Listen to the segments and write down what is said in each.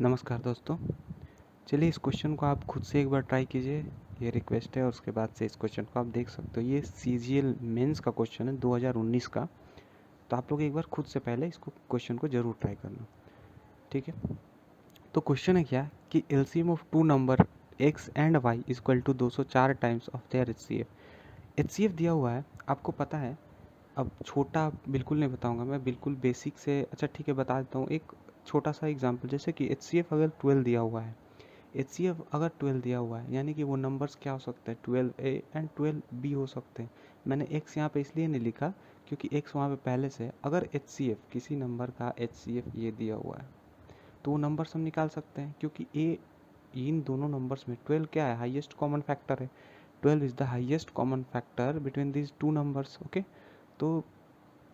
नमस्कार दोस्तों। चलिए इस क्वेश्चन को आप खुद से एक बार ट्राई कीजिए, ये रिक्वेस्ट है। और उसके बाद से इस क्वेश्चन को आप देख सकते हो। ये सीजीएल मेंस का क्वेश्चन है 2019 का। तो आप लोग एक बार खुद से पहले इसको क्वेश्चन को ज़रूर ट्राई करना, ठीक है। तो क्वेश्चन है क्या कि LCM of two number x and y equal to 204 times of their HCF दिया हुआ है, आपको पता है। अब छोटा बिल्कुल नहीं बताऊंगा मैं, बिल्कुल बेसिक से। अच्छा ठीक है, बता देता हूँ एक छोटा सा एग्जांपल। जैसे कि एचसीएफ अगर 12 दिया हुआ है, एचसीएफ अगर 12 दिया हुआ है, यानी कि वो नंबर्स क्या हो सकते हैं, 12A एंड 12B हो सकते हैं। मैंने एक्स यहाँ पे इसलिए नहीं लिखा क्योंकि एक्स वहाँ पे पहले से है। अगर एचसीएफ किसी नंबर का एचसीएफ ये दिया हुआ है तो वो नंबर्स हम निकाल सकते हैं, क्योंकि ए इन दोनों नंबर्स में 12 क्या है, हाईएस्ट कॉमन फैक्टर है। 12 is the highest common factor between these two numbers, okay. तो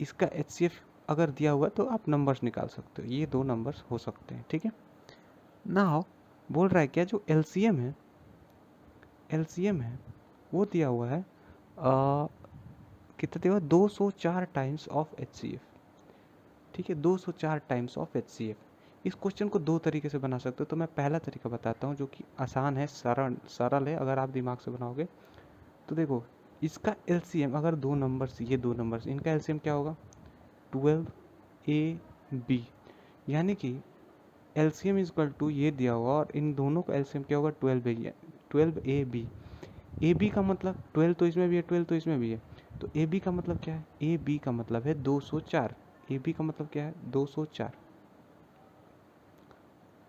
इसका एचसीएफ अगर दिया हुआ है तो आप नंबर्स निकाल सकते हो, ये दो नंबर्स हो सकते हैं, ठीक है। नाउ बोल रहा है क्या, जो एलसीएम है वो दिया हुआ है कितना दिया हुआ है, 204 टाइम्स ऑफ एचसीएफ, ठीक है। 204 टाइम्स ऑफ एचसीएफ। इस क्वेश्चन को दो तरीके से बना सकते हो। तो मैं पहला तरीका बताता हूँ जो कि आसान है, सरल है। अगर आप दिमाग से बनाओगे तो देखो, इसका एलसीएम अगर दो नंबर्स, ये दो नंबर्स, इनका एलसीएम क्या होगा, 12AB। यानी कि एलसीएम इज इक्वल टू ये दिया हुआ और इन दोनों का एलसीएम क्या होगा, 12AB। ए बी का मतलब 12 तो इसमें भी है, 12 तो इसमें भी है। तो ए बी का मतलब क्या है, ए बी का मतलब है 204। ए बी का मतलब क्या है, 204।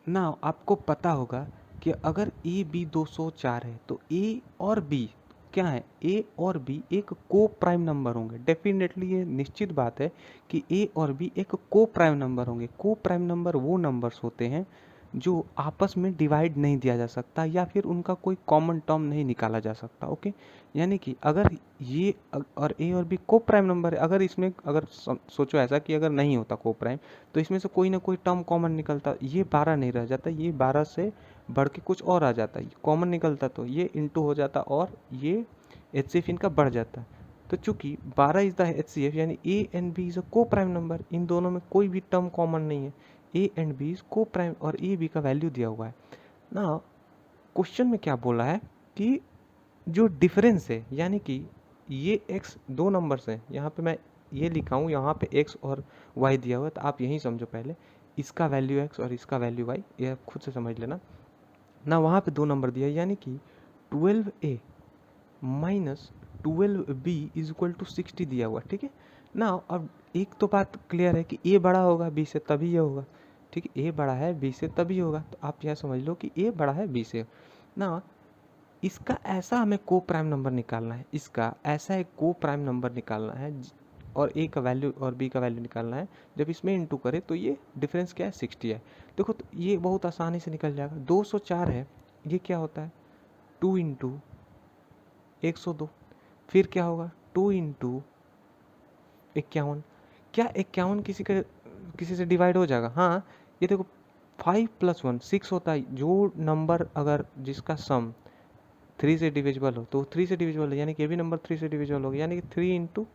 ना आपको पता होगा कि अगर ए बी 204 है तो ए और बी क्या है, ए और बी एक को प्राइम नंबर होंगे। डेफिनेटली ये निश्चित बात है कि ए और बी एक को प्राइम नंबर होंगे। को प्राइम नंबर वो नंबर्स होते हैं जो आपस में डिवाइड नहीं दिया जा सकता या फिर उनका कोई कॉमन टर्म नहीं निकाला जा सकता, ओके। यानी कि अगर ये और ए और बी को प्राइम नंबर है, अगर इसमें अगर सोचो ऐसा कि अगर नहीं होता को प्राइम तो इसमें से कोई ना कोई टर्म कॉमन निकलता, ये 12 नहीं रह जाता, ये 12 से बढ़ के कुछ और आ जाता, कॉमन निकलता तो ये इंटू हो जाता और ये एचसीएफ इनका बढ़ जाता। तो चूंकि 12 इज द एचसीएफ, यानी A and B is a coprime number, इन दोनों में कोई भी टर्म कॉमन नहीं है। ए एंड बी इज को प्राइम और ए बी का वैल्यू दिया हुआ है ना। क्वेश्चन में क्या बोला है कि जो डिफरेंस है, यानी कि ये x दो नंबर्स हैं, यहाँ पे मैं ये लिखा हूँ, यहाँ पे x और y दिया हुआ है। तो आप यही समझो पहले, इसका वैल्यू x और इसका वैल्यू y, ये आप खुद से समझ लेना ना। वहाँ पे दो नंबर दिया है, यानी कि 12A minus 12B is equal to 60 दिया हुआ, ठीक है ना। अब एक तो बात क्लियर है कि a बड़ा होगा b से तभी ये होगा, ठीक है। a बड़ा है b से तभी होगा। तो आप यह समझ लो कि a बड़ा है b से ना। इसका ऐसा हमें को प्राइम नंबर निकालना है, इसका ऐसा एक को प्राइम नंबर निकालना है और ए का वैल्यू और बी का वैल्यू निकालना है। जब इसमें इंटू करें तो ये डिफरेंस क्या है, 60 है। देखो तो ये बहुत आसानी से निकल जाएगा। 204 है, ये क्या होता है, 2 इंटू 102। फिर क्या होगा, 2 इंटू 51। क्या 51 किसी से डिवाइड हो जाएगा, हाँ। ये देखो 5 + 1 6 होता है। जो नंबर अगर जिसका सम 3 से डिविजिबल हो तो 3 से डिविजिबल है, यानी कि ये भी नंबर 3 से डिविजिबल होगा। यानी कि 3 इंटू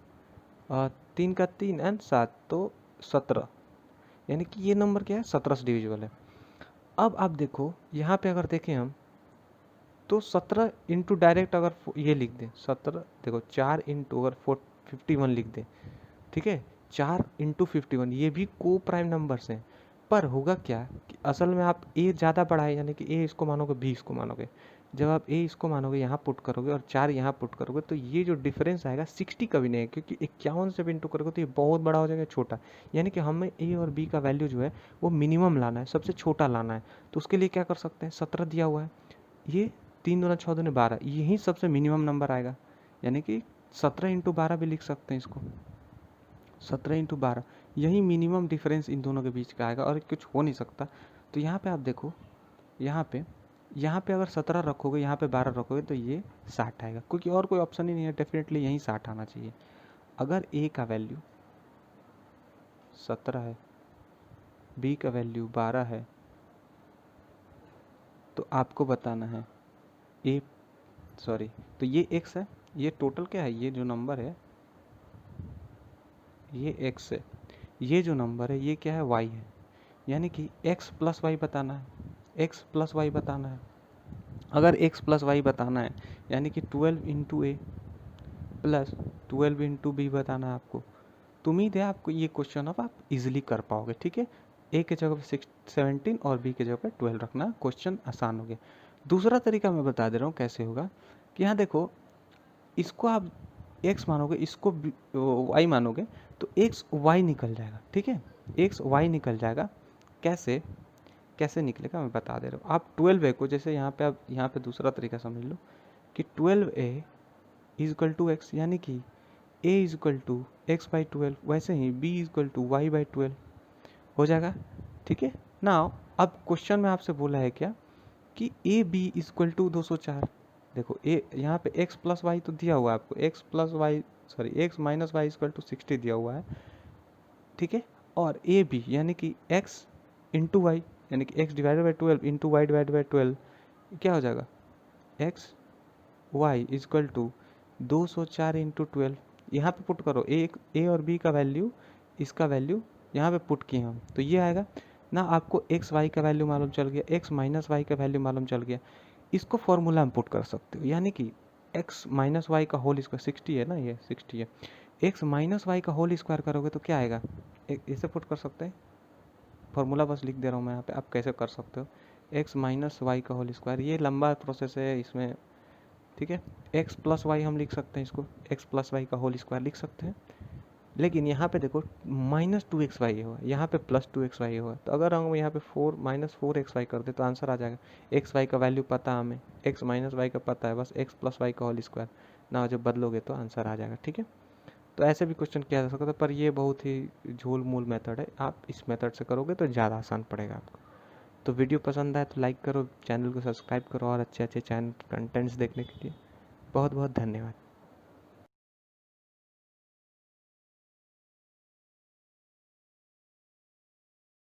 3 का 3 एंड 7 तो 17, यानी कि ये नंबर क्या है, 17 से डिविजिबल है। अब आप देखो यहाँ पे अगर देखें हम तो 17 इंटू डायरेक्ट अगर ये लिख दें 17, देखो 4 इंटू अगर 51 लिख दें, ठीक है। 4 इंटू 51 ये भी को प्राइम नंबर्स हैं। पर होगा क्या कि असल में आप ए ज़्यादा बड़ा है, यानी कि ए इसको मानोगे बी इसको मानोगे। जब आप ए इसको मानोगे यहाँ पुट करोगे और 4 यहाँ पुट करोगे तो ये जो डिफरेंस आएगा 60 कभी नहीं है, क्योंकि 51 से भी इंटू करोगे तो ये बहुत बड़ा हो जाएगा, छोटा। यानी कि हमें ए और बी का वैल्यू जो है वो मिनिमम लाना है, सबसे छोटा लाना है। तो उसके लिए क्या कर सकते हैं, 17 दिया हुआ है, ये 3 दूना 6 दूनी 12, यही सबसे मिनिमम नंबर आएगा। यानी कि 17 इंटू 12 भी लिख सकते हैं इसको, 17 इंटू 12, यही मिनिमम डिफरेंस इन दोनों के बीच का आएगा और कुछ हो नहीं सकता। तो यहाँ पे आप देखो, यहाँ पे अगर 17 रखोगे, यहाँ पे 12 रखोगे तो ये 60 आएगा, क्योंकि और कोई ऑप्शन ही नहीं है। डेफिनेटली यहीं 60 आना चाहिए। अगर ए का वैल्यू 17 है, बी का वैल्यू 12 है, तो आपको बताना है ए, सॉरी, तो ये x है, ये टोटल क्या है, ये जो नंबर है ये x है, ये जो नंबर है ये क्या है, y है। यानी कि x प्लस वाई बताना है, x प्लस वाई बताना है। अगर x प्लस वाई बताना है यानी कि 12 इंटू ए प्लस 12 इंटू बी बताना है आपको। तो उम्मीद है आपको ये क्वेश्चन अब आप इजीली कर पाओगे, ठीक है। ए के जगह पे 17 और बी के जगह पे 12 रखना, क्वेश्चन आसान हो गया। दूसरा तरीका मैं बता दे रहा हूँ कैसे होगा, कि यहाँ देखो, इसको आप x मानोगे, इसको y मानोगे, तो x y निकल जाएगा, ठीक है, x y निकल जाएगा। कैसे कैसे निकलेगा मैं बता दे रहा हूँ। आप 12a को, जैसे यहाँ पे आप यहाँ पे दूसरा तरीका समझ लो कि 12a is equal to x, यानी कि a is equal to x by 12, वैसे ही b is equal to y by 12 हो जाएगा, ठीक है ना। अब क्वेश्चन में आपसे बोला है क्या कि A B is equal to 204। देखो ए यहाँ पे x प्लस वाई तो दिया हुआ है आपको, x plus y sorry x minus y equal to 60 दिया हुआ है, ठीक है। और ए बी यानी कि x इंटू वाई, यानी कि x divided by 12 into y divided by 12 क्या हो जाएगा, x y is equal to 204 into 12। यहाँ पे पुट करो ए और बी का वैल्यू, इसका वैल्यू यहाँ पे पुट किए हम, तो ये आएगा ना। आपको एक्स वाई का वैल्यू मालूम चल गया, एक्स माइनस वाई का वैल्यू मालूम चल गया। इसको फॉर्मूला में पुट कर सकते हो, यानी कि एक्स माइनस वाई का होल स्क्वायर 60 है ना, ये 60 है, एक्स माइनस वाई का होल स्क्वायर करोगे तो क्या आएगा, इसे पुट कर सकते हैं। फॉर्मूला बस लिख दे रहा हूँ मैं यहाँ पे, आप कैसे कर सकते हो। एक्स माइनस वाई का होल स्क्वायर, ये लंबा प्रोसेस है इसमें, ठीक है। एक्स प्लस वाई हम लिख सकते हैं, इसको एक्स प्लस वाई का होल स्क्वायर लिख सकते हैं। लेकिन यहाँ पे देखो माइनस 2xy हुआ, यहाँ पे प्लस 2xy हुआ, तो अगर हम यहाँ पे 4 माइनस 4xy कर दे तो आंसर आ जाएगा। एक्स वाई का वैल्यू पता हमें, एक्स माइनस वाई का पता है, बस एक्स प्लस वाई का होल स्क्वायर ना जब बदलोगे तो आंसर आ जाएगा, ठीक है। तो ऐसे भी क्वेश्चन किया जा सकता है, पर ये बहुत ही झोल मूल मेथड है, आप इस मेथड से करोगे तो ज़्यादा आसान पड़ेगा आपको। तो वीडियो पसंद आए तो लाइक करो, चैनल को सब्सक्राइब करो और अच्छे अच्छे चैनल कंटेंट्स देखने के लिए बहुत बहुत धन्यवाद।